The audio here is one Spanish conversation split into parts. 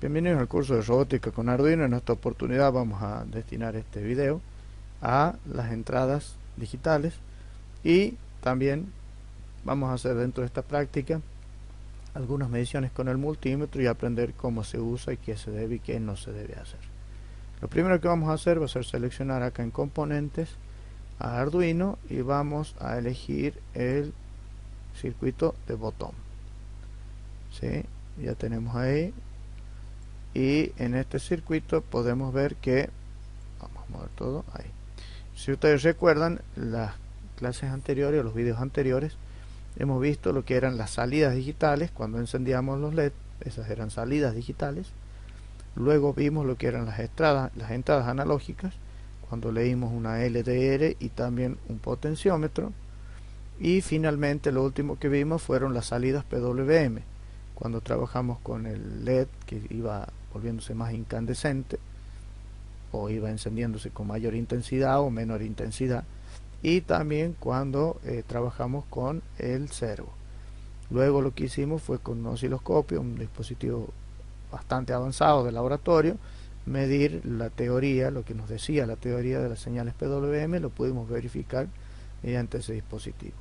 Bienvenidos al curso de robótica con Arduino. En esta oportunidad vamos a destinar este video a las entradas digitales y también vamos a hacer dentro de esta práctica algunas mediciones con el multímetro y aprender cómo se usa y qué se debe y qué no se debe hacer. Lo primero que vamos a hacer va a ser seleccionar acá en componentes a Arduino y vamos a elegir el circuito de botón. ¿Sí? Ya tenemos ahí. Y en este circuito podemos ver que vamos a mover todo ahí. Si ustedes recuerdan, las clases anteriores o los vídeos anteriores hemos visto lo que eran las salidas digitales cuando encendíamos los LED. Esas eran salidas digitales. Luego vimos lo que eran las entradas analógicas cuando leímos una LDR y también un potenciómetro. Y finalmente lo último que vimos fueron las salidas PWM cuando trabajamos con el LED que iba volviéndose más incandescente o iba encendiéndose con mayor intensidad o menor intensidad, y también cuando trabajamos con el servo. Luego lo que hicimos fue con un osciloscopio, un dispositivo bastante avanzado de laboratorio, medir la teoría, lo que nos decía la teoría de las señales PWM, lo pudimos verificar mediante ese dispositivo.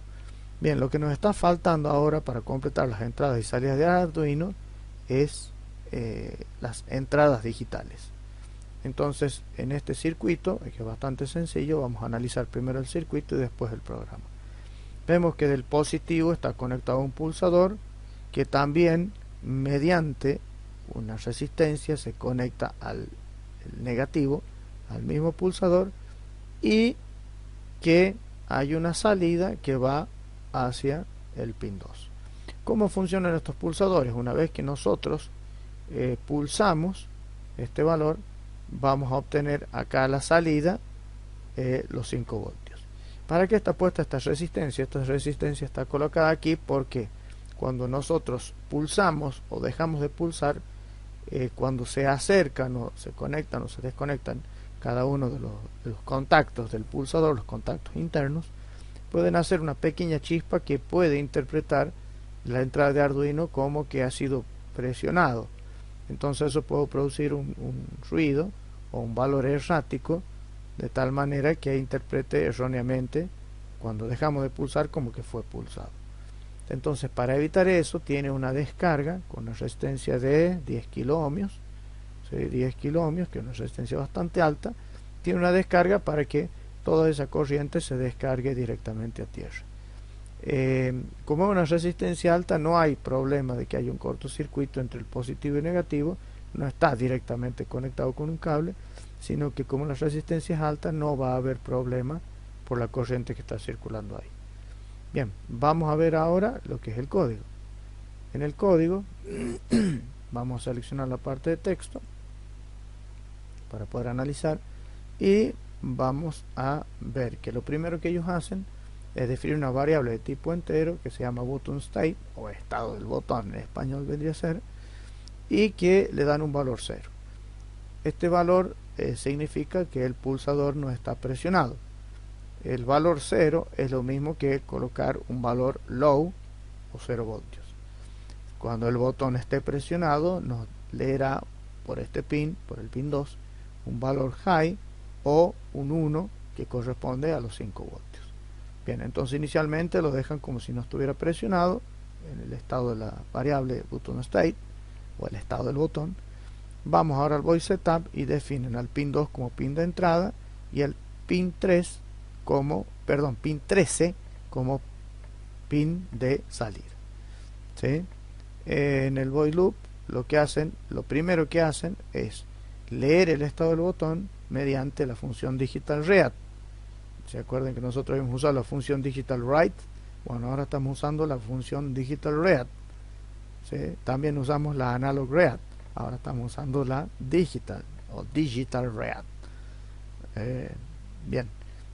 Bien, lo que nos está faltando ahora para completar las entradas y salidas de Arduino es las entradas digitales. Entonces, en este circuito, que es bastante sencillo, vamos a analizar primero el circuito y después el programa. Vemos que del positivo está conectado a un pulsador que también mediante una resistencia se conecta al negativo, al mismo pulsador, y que hay una salida que va hacia el pin 2. ¿Cómo funcionan estos pulsadores? Una vez que nosotros pulsamos este valor, vamos a obtener acá a la salida los 5 voltios. ¿Para qué está puesta esta resistencia? Esta resistencia está colocada aquí porque cuando nosotros pulsamos o dejamos de pulsar, cuando se acercan o se conectan o se desconectan cada uno de los contactos del pulsador, los contactos internos, pueden hacer una pequeña chispa que puede interpretar la entrada de Arduino como que ha sido presionado. Entonces eso puede producir un ruido o un valor errático, de tal manera que interprete erróneamente cuando dejamos de pulsar como que fue pulsado. Entonces, para evitar eso, tiene una descarga con una resistencia de 10 kiloohmios, ¿sí? 10 kiloohmios, que es una resistencia bastante alta. Tiene una descarga para que toda esa corriente se descargue directamente a tierra. Como es una resistencia alta, no hay problema de que haya un cortocircuito entre el positivo y negativo, no está directamente conectado con un cable, sino que como la resistencia es alta no va a haber problema por la corriente que está circulando ahí. Bien, vamos a ver ahora lo que es el código. En el código vamos a seleccionar la parte de texto para poder analizar y vamos a ver que lo primero que ellos hacen es definir una variable de tipo entero que se llama button state o estado del botón, en español vendría a ser, y que le dan un valor 0. Este valor significa que el pulsador no está presionado. El valor 0 es lo mismo que colocar un valor low o 0 voltios. Cuando el botón esté presionado, nos leerá por este pin, por el pin 2, un valor high o un 1 que corresponde a los 5 voltios. Bien, entonces inicialmente lo dejan como si no estuviera presionado en el estado de la variable button state o el estado del botón. Vamos ahora al void setup y definen al pin 2 como pin de entrada y al pin 3 como, pin 13 como pin de salida. ¿Sí? En el void loop lo primero que hacen es leer el estado del botón mediante la función digital read. ¿Se acuerdan que nosotros habíamos usado la función digital write? Bueno, ahora estamos usando la función digital read. ¿Sí? También usamos la analog read. Ahora estamos usando la digital o digital read. Bien,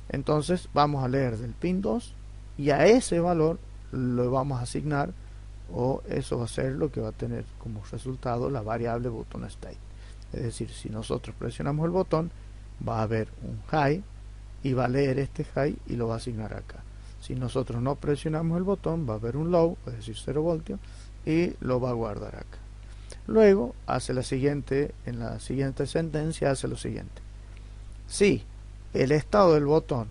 entonces vamos a leer del pin 2 y a ese valor lo vamos a asignar, o eso va a ser lo que va a tener como resultado la variable button state. Es decir, si nosotros presionamos el botón, va a haber un high y va a leer este high y lo va a asignar acá. Si nosotros no presionamos el botón, va a haber un low, es decir 0 voltios, y lo va a guardar acá. Luego hace en la siguiente sentencia hace lo siguiente: si el estado del botón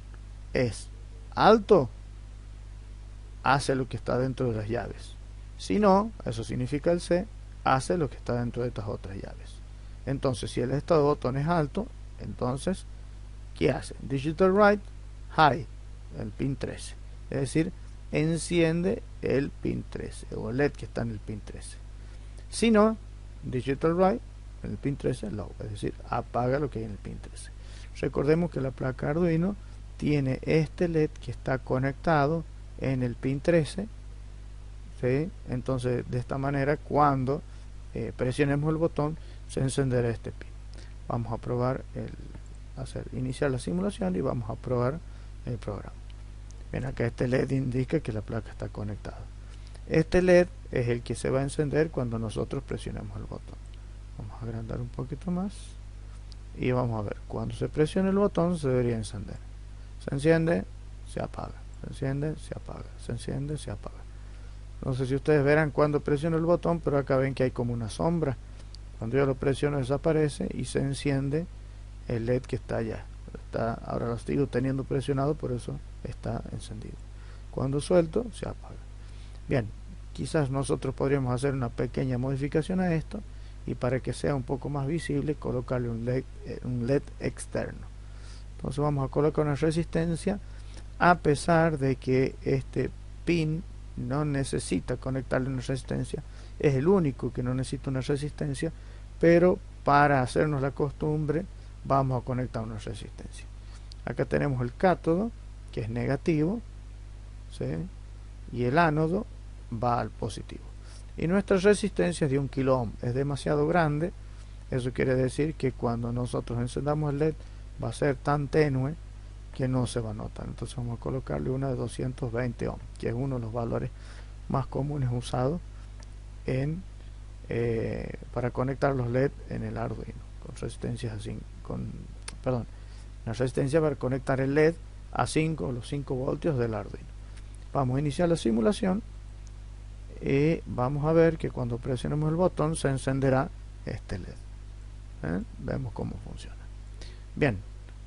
es alto, hace lo que está dentro de las llaves. Si no, eso significa el C, hace lo que está dentro de estas otras llaves. Entonces, si el estado del botón es alto, entonces, ¿qué hace? Digital write high, el pin 13. Es decir, enciende el pin 13 o el LED que está en el pin 13. Si no, digital write en el pin 13 low, es decir, apaga lo que hay en el pin 13. Recordemos que la placa Arduino tiene este LED que está conectado en el pin 13, ¿sí? Entonces de esta manera cuando presionemos el botón se encenderá este pin. Vamos a probar iniciar la simulación y vamos a probar el programa. Bien, acá este LED indica que la placa está conectada. Este LED es el que se va a encender cuando nosotros presionemos el botón. Vamos a agrandar un poquito más y vamos a ver, cuando se presione el botón se debería encender. Se enciende, se apaga, se enciende, se apaga, se enciende, se apaga. No sé si ustedes verán cuando presiono el botón, pero acá ven que hay como una sombra. Cuando yo lo presiono desaparece y se enciende el LED que está allá. Ahora lo estoy teniendo presionado, por eso está encendido. Cuando suelto, se apaga. Bien, quizás nosotros podríamos hacer una pequeña modificación a esto y para que sea un poco más visible colocarle un LED externo. Entonces vamos a colocar una resistencia, a pesar de que este pin no necesita conectarle una resistencia, es el único que no necesita una resistencia, pero para hacernos la costumbre vamos a conectar una resistencia. Acá tenemos el cátodo, que es negativo, ¿sí? Y el ánodo va al positivo. Y nuestra resistencia es de 1 kilo ohm, es demasiado grande. Eso quiere decir que cuando nosotros encendamos el LED va a ser tan tenue que no se va a notar. Entonces vamos a colocarle una de 220 ohm, que es uno de los valores más comunes usados para conectar los LED en el Arduino, con resistencias así, la resistencia para conectar el LED a 5 los 5 voltios del Arduino. Vamos a iniciar la simulación y vamos a ver que cuando presionemos el botón se encenderá este LED. Vemos cómo funciona. Bien,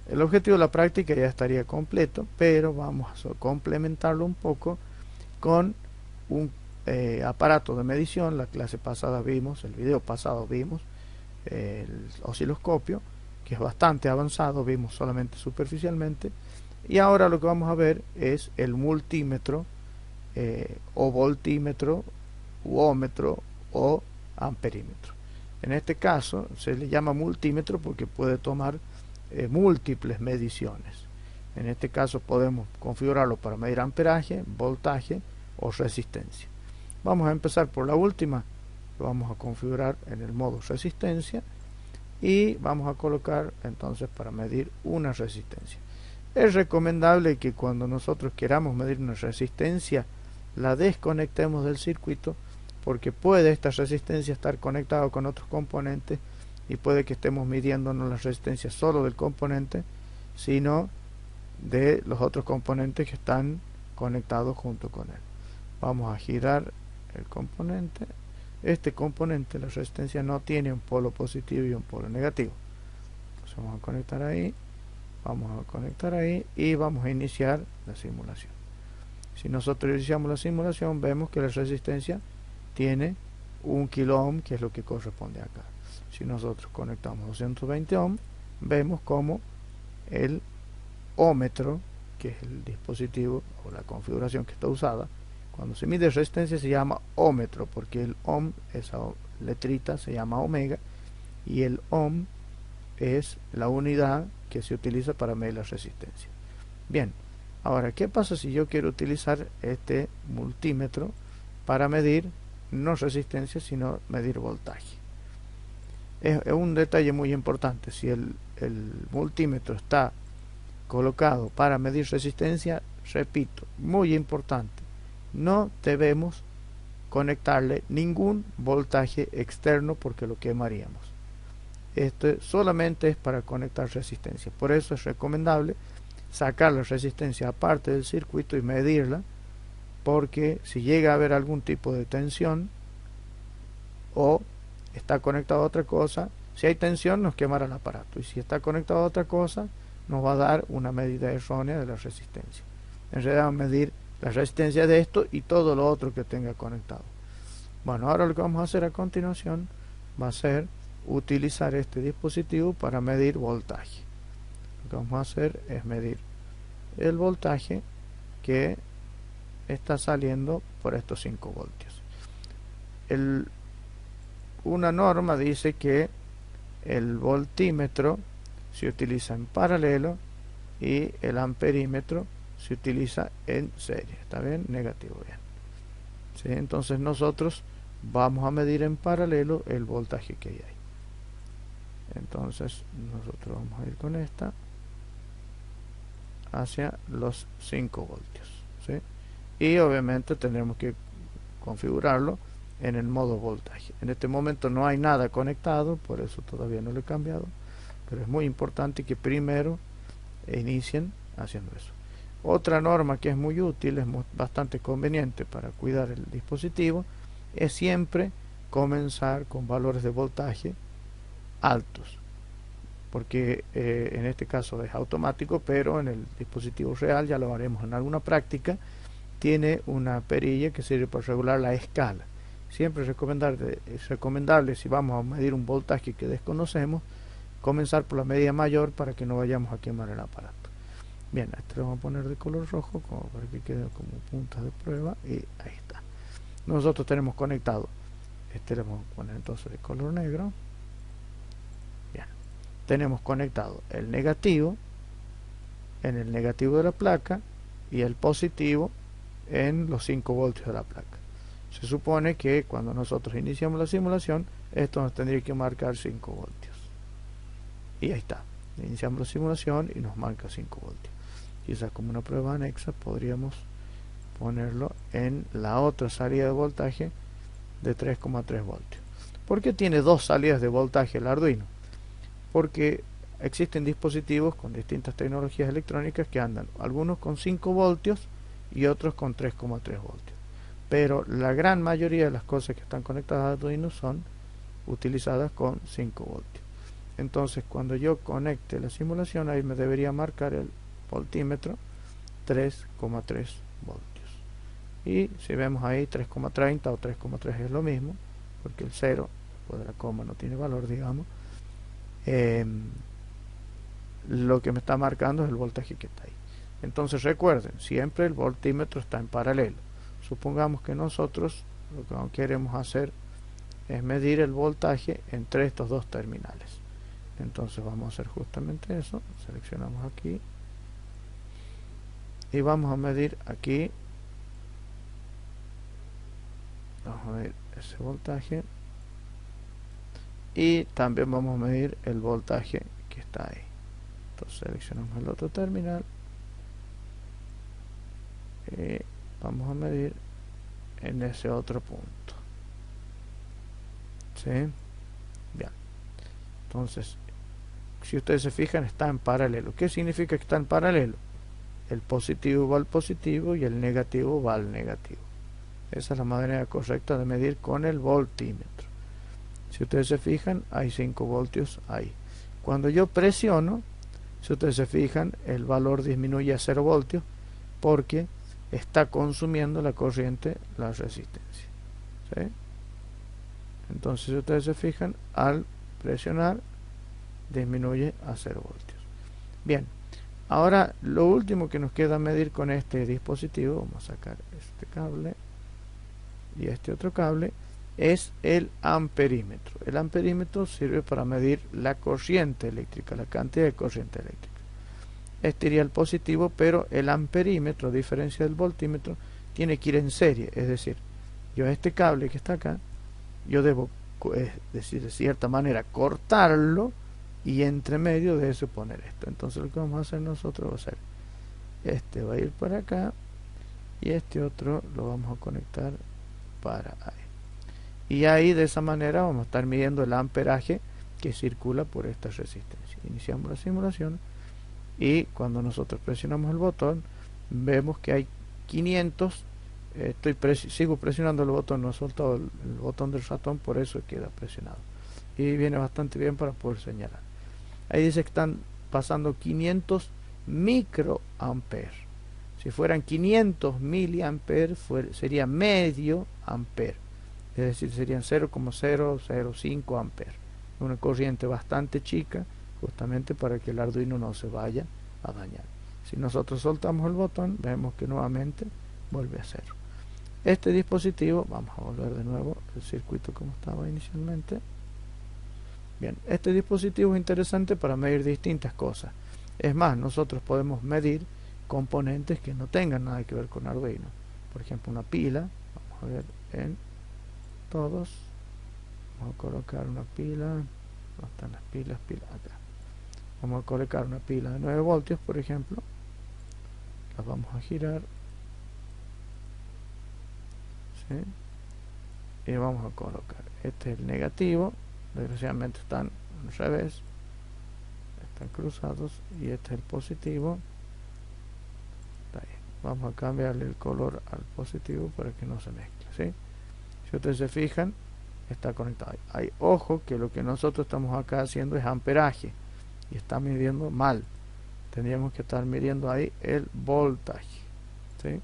el objetivo de la práctica ya estaría completo, pero vamos a complementarlo un poco con un aparato de medición. La clase pasada vimos, el video pasado vimos el osciloscopio, que es bastante avanzado, vimos solamente superficialmente, y ahora lo que vamos a ver es el multímetro o voltímetro u ómetro o amperímetro. En este caso se le llama multímetro porque puede tomar múltiples mediciones. En este caso podemos configurarlo para medir amperaje, voltaje o resistencia. Vamos a empezar por la última. Lo vamos a configurar en el modo resistencia y vamos a colocar entonces para medir una resistencia. Es recomendable que cuando nosotros queramos medir una resistencia la desconectemos del circuito, porque puede esta resistencia estar conectada con otros componentes y puede que estemos midiendo no la resistencia solo del componente, sino de los otros componentes que están conectados junto con él. Vamos a girar el componente. Este componente, la resistencia, no tiene un polo positivo y un polo negativo. Entonces vamos a conectar ahí, y vamos a iniciar la simulación. Si nosotros iniciamos la simulación, vemos que la resistencia tiene 1 kilo ohm, que es lo que corresponde acá. Si nosotros conectamos 220 ohm, vemos como el ómetro, que es el dispositivo o la configuración que está usada, cuando se mide resistencia se llama ómetro, porque el ohm, esa letrita se llama omega, y el ohm es la unidad que se utiliza para medir la resistencia. Bien, ahora, ¿qué pasa si yo quiero utilizar este multímetro para medir no resistencia, sino medir voltaje? Es un detalle muy importante. Si el multímetro está colocado para medir resistencia, repito, muy importante, no debemos conectarle ningún voltaje externo porque lo quemaríamos. Esto solamente es para conectar resistencia. Por eso es recomendable sacar la resistencia aparte del circuito y medirla, porque si llega a haber algún tipo de tensión o está conectado a otra cosa, si hay tensión nos quemará el aparato, y si está conectado a otra cosa nos va a dar una medida errónea de la resistencia. En realidad vamos a medir la resistencia de esto y todo lo otro que tenga conectado. Bueno, ahora lo que vamos a hacer a continuación va a ser utilizar este dispositivo para medir voltaje. Lo que vamos a hacer es medir el voltaje que está saliendo por estos 5 voltios. Una norma dice que el voltímetro se utiliza en paralelo y el amperímetro se utiliza en serie. ¿Está bien? Negativo, bien. ¿Sí? Entonces nosotros vamos a medir en paralelo el voltaje que hay ahí. Entonces nosotros vamos a ir con esta hacia los 5 voltios, ¿sí? Y obviamente tenemos que configurarlo en el modo voltaje. En este momento no hay nada conectado, por eso todavía no lo he cambiado, pero es muy importante que primero inicien haciendo eso. Otra norma que es muy útil, es bastante conveniente para cuidar el dispositivo, es siempre comenzar con valores de voltaje altos, porque en este caso es automático, pero en el dispositivo real, ya lo haremos en alguna práctica, tiene una perilla que sirve para regular la escala. Siempre es recomendable, si vamos a medir un voltaje que desconocemos, comenzar por la medida mayor para que no vayamos a quemar el aparato. Bien, este lo vamos a poner de color rojo como para que quede como puntas de prueba, y ahí está. Nosotros tenemos conectado, este lo vamos a poner entonces de color negro. Bien, tenemos conectado el negativo en el negativo de la placa y el positivo en los 5 voltios de la placa. Se supone que cuando nosotros iniciamos la simulación, esto nos tendría que marcar 5 voltios. Y ahí está. Iniciamos la simulación y nos marca 5 voltios. Quizás como una prueba anexa podríamos ponerlo en la otra salida de voltaje de 3,3 voltios. ¿Por qué tiene dos salidas de voltaje el Arduino? Porque existen dispositivos con distintas tecnologías electrónicas que andan, algunos con 5 voltios y otros con 3,3 voltios. Pero la gran mayoría de las cosas que están conectadas a Arduino son utilizadas con 5 voltios. Entonces cuando yo conecte la simulación, ahí me debería marcar el voltímetro 3,3 voltios. Y si vemos ahí 3,30 o 3,3 es lo mismo, porque el 0 después de la coma no tiene valor, digamos. Lo que me está marcando es el voltaje que está ahí. Entonces recuerden, siempre el voltímetro está en paralelo. Supongamos que nosotros lo que queremos hacer es medir el voltaje entre estos dos terminales. Entonces vamos a hacer justamente eso. Seleccionamos aquí y vamos a medir aquí. Vamos a medir ese voltaje y también vamos a medir el voltaje que está ahí. Entonces seleccionamos el otro terminal y vamos a medir en ese otro punto. ¿Sí? Bien. Entonces, si ustedes se fijan, está en paralelo. ¿Qué significa que está en paralelo? El positivo va al positivo y el negativo va al negativo. Esa es la manera correcta de medir con el voltímetro. Si ustedes se fijan, hay 5 voltios ahí. Cuando yo presiono, si ustedes se fijan, el valor disminuye a 0 voltios porque está consumiendo la corriente, la resistencia. ¿Sí? Entonces, si ustedes se fijan, al presionar disminuye a 0 voltios. Bien, ahora lo último que nos queda medir con este dispositivo, vamos a sacar este cable y este otro cable, es el amperímetro. El amperímetro sirve para medir la corriente eléctrica, la cantidad de corriente eléctrica. Este iría al positivo, pero el amperímetro, a diferencia del voltímetro, tiene que ir en serie. Es decir, yo este cable que está acá, yo debo, decir, de cierta manera, cortarlo y entre medio de eso poner esto. Entonces lo que vamos a hacer nosotros va a ser, este va a ir para acá y este otro lo vamos a conectar para ahí. Y ahí de esa manera vamos a estar midiendo el amperaje que circula por esta resistencia. Iniciamos la simulación y cuando nosotros presionamos el botón vemos que hay 500 sigo presionando el botón, no he soltado el botón del ratón, por eso queda presionado. Y viene bastante bien para poder señalar. Ahí dice que están pasando 500 microamperes. Si fueran 500 miliamperes, sería medio ampere. Es decir, serían 0,005 amperes. Una corriente bastante chica, justamente para que el Arduino no se vaya a dañar. Si nosotros soltamos el botón, vemos que nuevamente vuelve a cero. Este dispositivo, vamos a volver de nuevo el circuito como estaba inicialmente. Bien, este dispositivo es interesante para medir distintas cosas. Es más, nosotros podemos medir componentes que no tengan nada que ver con Arduino. Por ejemplo, una pila. Vamos a ver en todos. Vamos a colocar una pila. ¿Dónde están las pilas? Pilas acá. Vamos a colocar una pila de 9 voltios, por ejemplo. Las vamos a girar. ¿Sí? Y vamos a colocar. Este es el negativo. Desgraciadamente están al revés, están cruzados, y este es el positivo. Vamos a cambiarle el color al positivo para que no se mezcle, ¿sí? Si ustedes se fijan, está conectado. Hay ojo que lo que nosotros estamos acá haciendo es amperaje y está midiendo mal. Tendríamos que estar midiendo ahí el voltaje, ¿sí?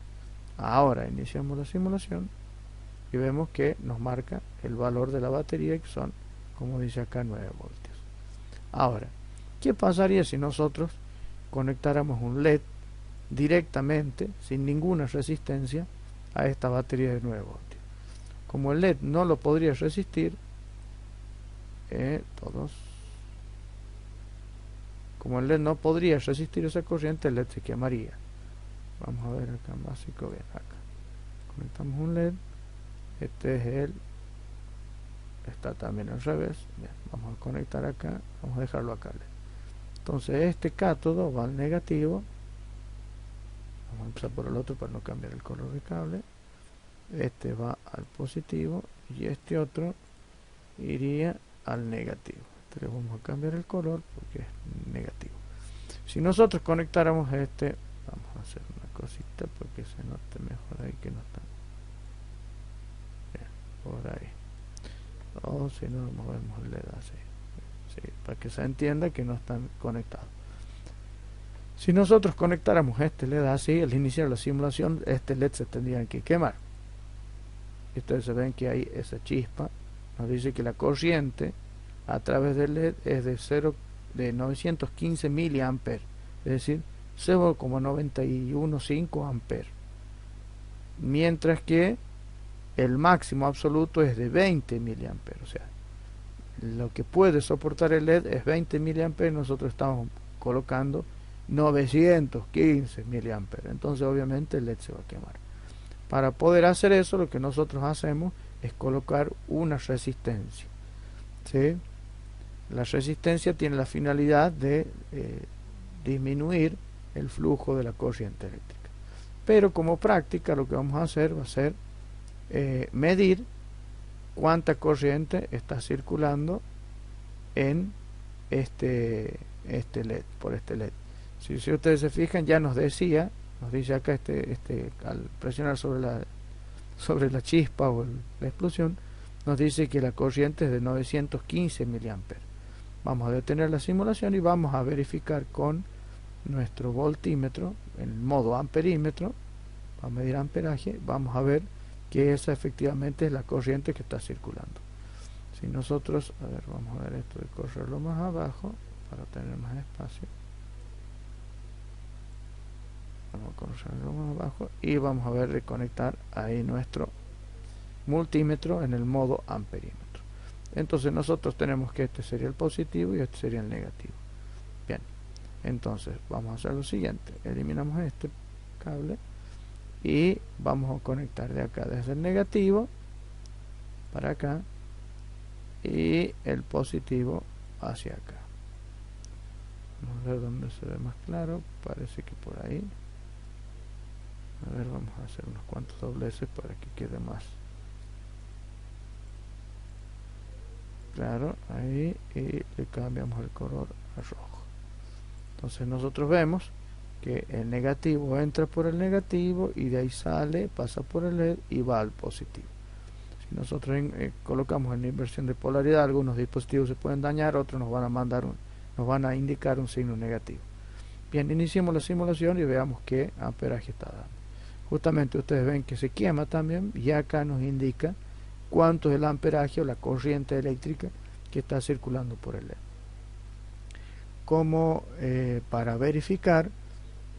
Ahora iniciamos la simulación y vemos que nos marca el valor de la batería, que son, como dice acá, 9 voltios. Ahora, ¿qué pasaría si nosotros conectáramos un LED directamente, sin ninguna resistencia, a esta batería de 9 voltios? Como el LED no lo podría resistir, como el LED no podría resistir esa corriente, el LED se quemaría. Vamos a ver acá en básico, bien, acá conectamos un LED. Este es el, está también al revés. Bien, vamos a conectar acá, vamos a dejarlo acá. Entonces este cátodo va al negativo. Vamos a empezar por el otro para no cambiar el color de cable. Este va al positivo y este otro iría al negativo. Este le vamos a cambiar el color porque es negativo. Si nosotros conectáramos este, vamos a hacer una cosita porque se note mejor ahí que no está. Bien, por ahí. O si no, movemos el LED así. Sí, para que se entienda que no están conectados. Si nosotros conectáramos este LED así, al iniciar la simulación, este LED se tendría que quemar. Y ustedes se ven que hay esa chispa. Nos dice que la corriente a través del LED es de 915 miliamperes, es decir, 0,915 amperes. Mientras que el máximo absoluto es de 20 miliamperes. O sea, lo que puede soportar el LED es 20 miliamperes. Nosotros estamos colocando 915 miliamperes. Entonces obviamente el LED se va a quemar. Para poder hacer eso, lo que nosotros hacemos es colocar una resistencia, ¿sí? La resistencia tiene la finalidad de disminuir el flujo de la corriente eléctrica. Pero como práctica lo que vamos a hacer va a ser medir cuánta corriente está circulando en este LED, por este LED. Si ustedes se fijan, ya nos dice acá al presionar sobre la chispa o la explosión, nos dice que la corriente es de 915 miliamperes. Vamos a detener la simulación y vamos a verificar con nuestro voltímetro en modo amperímetro, a medir amperaje. Vamos a ver que esa efectivamente es la corriente que está circulando. Si nosotros, a ver, vamos a ver esto de correrlo más abajo para tener más espacio. Vamos a correrlo más abajo y vamos a ver de conectar ahí nuestro multímetro en el modo amperímetro. Entonces nosotros tenemos que este sería el positivo y este sería el negativo. Bien, entonces vamos a hacer lo siguiente: eliminamos este cable y vamos a conectar de acá desde el negativo para acá y el positivo hacia acá. Vamos a ver dónde se ve más claro. Parece que por ahí. A ver, vamos a hacer unos cuantos dobleces para que quede más claro. Ahí, y le cambiamos el color a rojo. Entonces nosotros vemos que el negativo entra por el negativo y de ahí sale, pasa por el LED y va al positivo. Si nosotros colocamos en la inversión de polaridad, algunos dispositivos se pueden dañar, otros nos nos van a indicar un signo negativo. Bien, iniciemos la simulación y veamos qué amperaje está dando. Justamente ustedes ven que se quema también y acá nos indica cuánto es el amperaje o la corriente eléctrica que está circulando por el LED. Como para verificar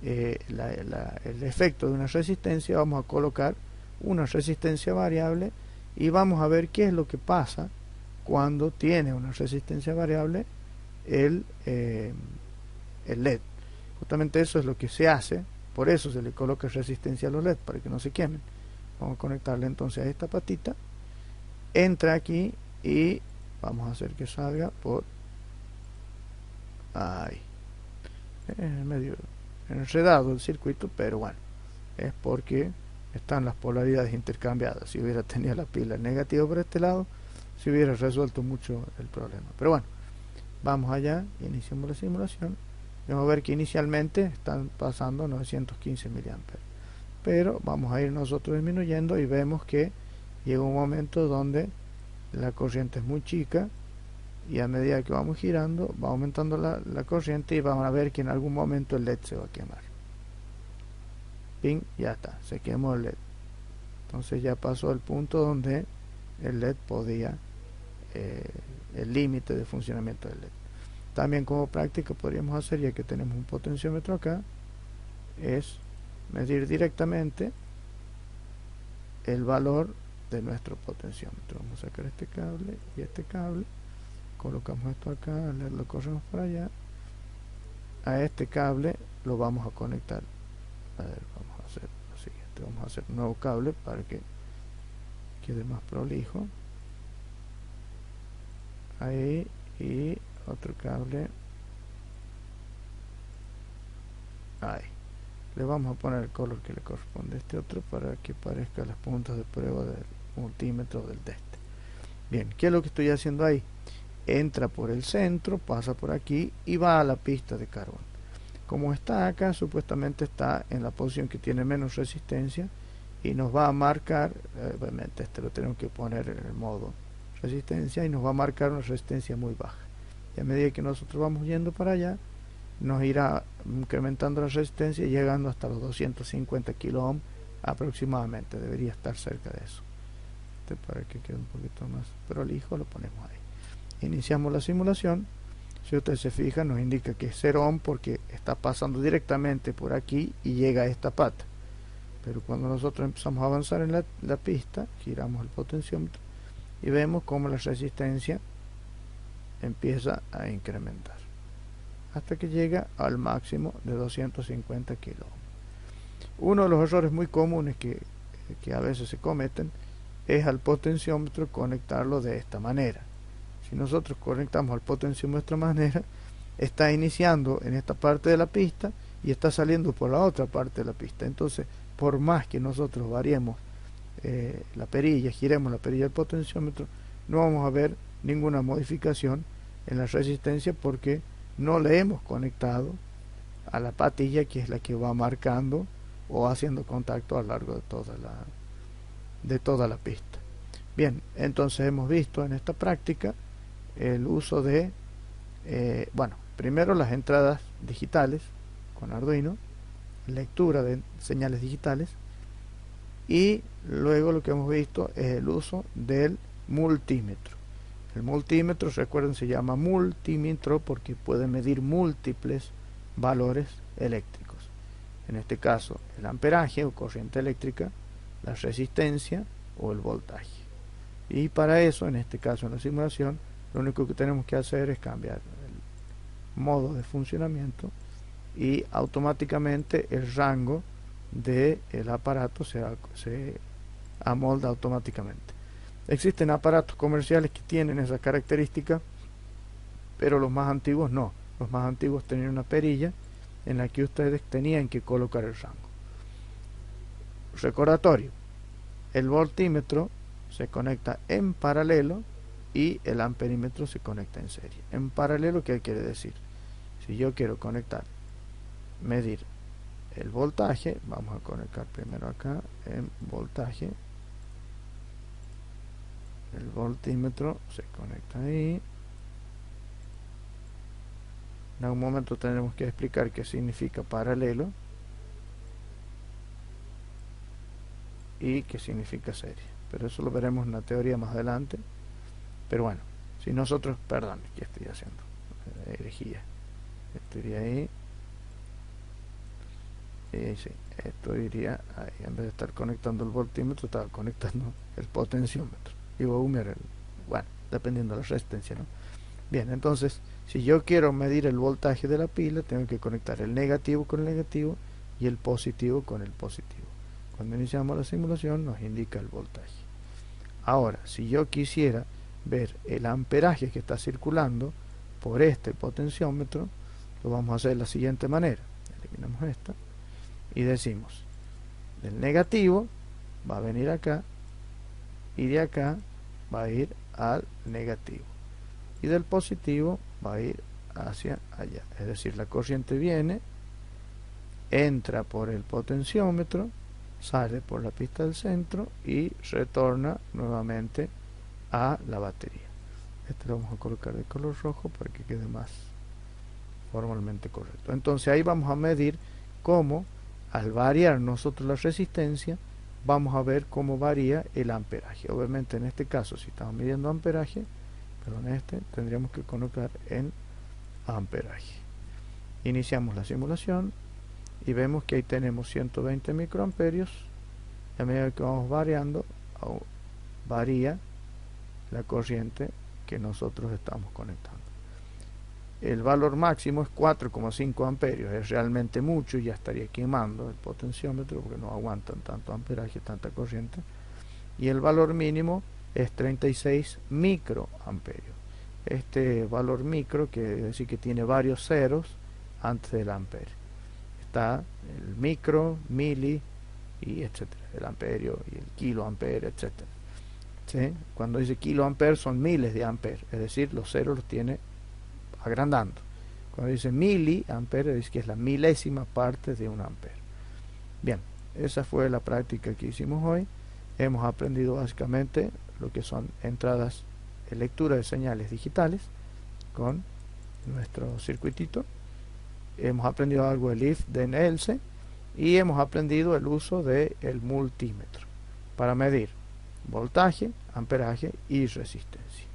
el efecto de una resistencia, vamos a colocar una resistencia variable y vamos a ver qué es lo que pasa cuando tiene una resistencia variable el LED. Justamente eso es lo que se hace, por eso se le coloca resistencia a los LED, para que no se quemen. Vamos a conectarle entonces a esta patita, entra aquí y vamos a hacer que salga por ahí. Es medio enredado el circuito, pero bueno, es porque están las polaridades intercambiadas. Si hubiera tenido la pila negativa por este lado, se hubiera resuelto mucho el problema. Pero bueno, vamos allá, iniciamos la simulación. Vamos a ver que inicialmente están pasando 915 miliamperes, pero vamos a ir nosotros disminuyendo y vemos que llega un momento donde la corriente es muy chica y a medida que vamos girando va aumentando la corriente y vamos a ver que en algún momento el LED se va a quemar. Ping, ya está, se quemó el LED. Entonces ya pasó el punto donde el LED podía, el límite de funcionamiento del LED. También como práctica podríamos hacer, ya que tenemos un potenciómetro acá, es medir directamente el valor de nuestro potenciómetro. Vamos a sacar este cable y este cable, colocamos esto acá, lo corremos para allá, a este cable lo vamos a conectar. A ver, vamos a hacer lo siguiente, vamos a hacer un nuevo cable para que quede más prolijo. Ahí, y otro cable ahí. Le vamos a poner el color que le corresponde a este otro para que parezca las puntas de prueba del multímetro del de este. Bien, ¿qué es lo que estoy haciendo ahí? Entra por el centro, pasa por aquí y va a la pista de carbón. Como está acá, supuestamente está en la posición que tiene menos resistencia y nos va a marcar, obviamente este lo tenemos que poner en el modo resistencia, y nos va a marcar una resistencia muy baja. Y a medida que nosotros vamos yendo para allá, nos irá incrementando la resistencia, llegando hasta los 250 kilo ohm aproximadamente. Debería estar cerca de eso. Para que quede un poquito más prolijo, lo ponemos ahí. Iniciamos la simulación. Si ustedes se fijan, nos indica que es 0 ohm porque está pasando directamente por aquí y llega a esta pata. Pero cuando nosotros empezamos a avanzar en la pista, giramos el potenciómetro y vemos cómo la resistencia empieza a incrementar hasta que llega al máximo de 250 kilo ohm. Uno de los errores muy comunes que a veces se cometen es al potenciómetro conectarlo de esta manera. Si nosotros conectamos al potenciómetro de esta manera, está iniciando en esta parte de la pista y está saliendo por la otra parte de la pista. Entonces, por más que nosotros variemos la perilla, giremos la perilla del potenciómetro, no vamos a ver ninguna modificación en la resistencia porque no le hemos conectado a la patilla, que es la que va marcando o haciendo contacto a lo largo de toda la pista. Bien, entonces hemos visto en esta práctica el uso de primero las entradas digitales con Arduino, lectura de señales digitales, y luego lo que hemos visto es el uso del multímetro. El multímetro, recuerden, se llama multímetro porque puede medir múltiples valores eléctricos. En este caso, el amperaje o corriente eléctrica, la resistencia o el voltaje. Y para eso, en este caso en la simulación, lo único que tenemos que hacer es cambiar el modo de funcionamiento y automáticamente el rango del aparato se amolda automáticamente. Existen aparatos comerciales que tienen esa característica, pero los más antiguos no. Los más antiguos tenían una perilla en la que ustedes tenían que colocar el rango. Recordatorio: el voltímetro se conecta en paralelo y el amperímetro se conecta en serie. En paralelo, ¿qué quiere decir? Si yo quiero conectar, medir el voltaje, vamos a conectar primero acá en voltaje, el voltímetro se conecta ahí. En algún momento tenemos que explicar qué significa paralelo y qué significa serie, pero eso lo veremos en la teoría más adelante. Pero bueno, si nosotros, perdón, ¿qué estoy haciendo? Herejía. Esto iría ahí. Y sí, esto iría ahí. En vez de estar conectando el voltímetro, estaba conectando el potenciómetro. Y bueno, dependiendo de la resistencia, ¿no? Bien, entonces, si yo quiero medir el voltaje de la pila, tengo que conectar el negativo con el negativo y el positivo con el positivo. Cuando iniciamos la simulación nos indica el voltaje. Ahora, si yo quisiera ver el amperaje que está circulando por este potenciómetro, lo vamos a hacer de la siguiente manera. Eliminamos esta y decimos, del negativo va a venir acá y de acá va a ir al negativo y del positivo va a ir hacia allá. Es decir, la corriente viene, entra por el potenciómetro, sale por la pista del centro y retorna nuevamente a la batería. Este lo vamos a colocar de color rojo para que quede más formalmente correcto. Entonces ahí vamos a medir cómo, al variar nosotros la resistencia, vamos a ver cómo varía el amperaje. Obviamente en este caso, si estamos midiendo amperaje, pero en este tendríamos que colocar en amperaje. Iniciamos la simulación y vemos que ahí tenemos 120 microamperios. A medida que vamos variando, varía la corriente que nosotros estamos conectando. El valor máximo es 4,5 amperios, es realmente mucho, ya estaría quemando el potenciómetro porque no aguantan tanto amperaje, tanta corriente. Y el valor mínimo es 36 microamperios. Este valor micro quiere decir que tiene varios ceros antes del amperio. Está el micro, mili y etcétera, el amperio y el kiloamperio, etcétera. ¿Sí? Cuando dice kiloamperio son miles de amperes, es decir, los ceros los tiene agrandando. Cuando dice miliamperio dice que es la milésima parte de un amperio. Bien, esa fue la práctica que hicimos hoy. Hemos aprendido básicamente lo que son entradas, lectura de señales digitales con nuestro circuitito. Hemos aprendido algo del if, then, else, y hemos aprendido el uso del multímetro para medir voltaje, amperaje y resistencia.